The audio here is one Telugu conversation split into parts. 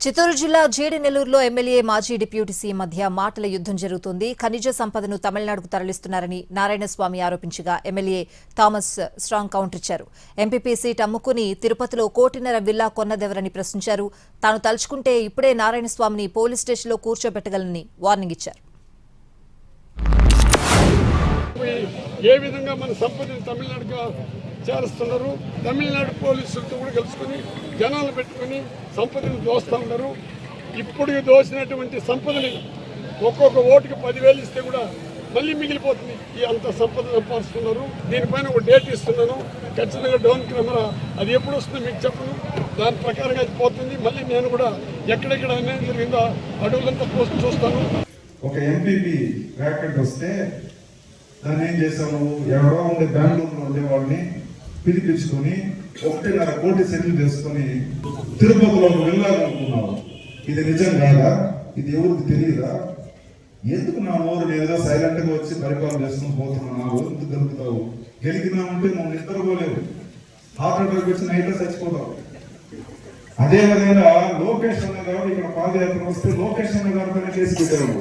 చిత్తూరు జిల్లా జీడినెల్లూరులో ఎమ్మెల్యే మాజీ డిప్యూటీ సీఎం మధ్య మాటల యుద్ధం జరుగుతోంది. ఖనిజ సంపదను తమిళనాడుకు తరలిస్తున్నారని నారాయణస్వామి ఆరోపించగా ఎమ్మెల్యే థామస్ స్ట్రాంగ్ కౌంటర్ ఇచ్చారు. ఎంపీపీ సీట్ అమ్ముకుని తిరుపతిలో 1.5 విల్లా కొన్నదెవరని ప్రశ్నించారు. తాను తలుచుకుంటే ఇప్పుడే నారాయణస్వామిని పోలీస్ స్టేషన్లో కూర్చోబెట్టగలని వార్నింగ్ ఇచ్చారు. ఏ విధంగా మన సంపదని తమిళనాడుగా చేరుస్తున్నారు, తమిళనాడు పోలీసులతో కూడా కలుసుకుని జనాలు పెట్టుకుని సంపదని దోస్తూ ఉన్నారు. ఇప్పుడు దోసినటువంటి సంపదని ఒక్కొక్క ఓటుకి 10,000 ఇస్తే కూడా మళ్ళీ మిగిలిపోతుంది. ఈ అంత సంపద సంపాదిస్తున్నారు. దీనిపైన ఒక డేట్ ఇస్తున్నాను, ఖచ్చితంగా డౌన్ కెమెరా అది ఎప్పుడు వస్తుందో మీకు చెప్పను. దాని ప్రకారంగా అది పోతుంది. మళ్ళీ నేను కూడా ఎక్కడెక్కడ అన్యాయం జరిగిందో అడుగులంతా పోస్ట్ చూస్తాను. ఒక ఎంపీపీ వ్యాకెంట్ వస్తే దాన్ని ఏం చేశాము, ఎవరో ఉండే బెంగళూరులో ఉండే వాళ్ళని పిలిపించుకొని 1.5 కోటి సెటిల్ చేసుకొని తిరుపతిలో వెళ్ళాలనుకున్నావు. ఇది నిజం కాదా? ఇది ఎవరికి తెలియదా? ఎందుకు నా నోరు ఏదో సైలెంట్ గా వచ్చి పరిపాలన చేసుకుని పోతున్నావు? ఎందుకు గెలుపుతావు? గెలికినామంటే నువ్వు నిద్రపోలేవు, హార్ట్ అటాక్ వచ్చి నైట్లో చచ్చిపోతావు. అదే విధంగా లోకేష్ అన్న గారు ఇక్కడ పాదయాత్ర వస్తే లోకేష్ అన్న గారి పైన కేసు పెట్టారు.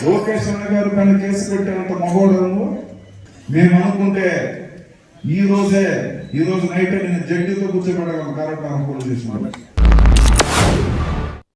లోకేష్ అన్న గారి పైన కేసు పెట్టేంత మగోడము మేము అనుకుంటే ఈ రోజు నైట్ నేను జడ్జితో కూర్చోబెట్టగలను. కాబట్టి అనుకూలం చేసిన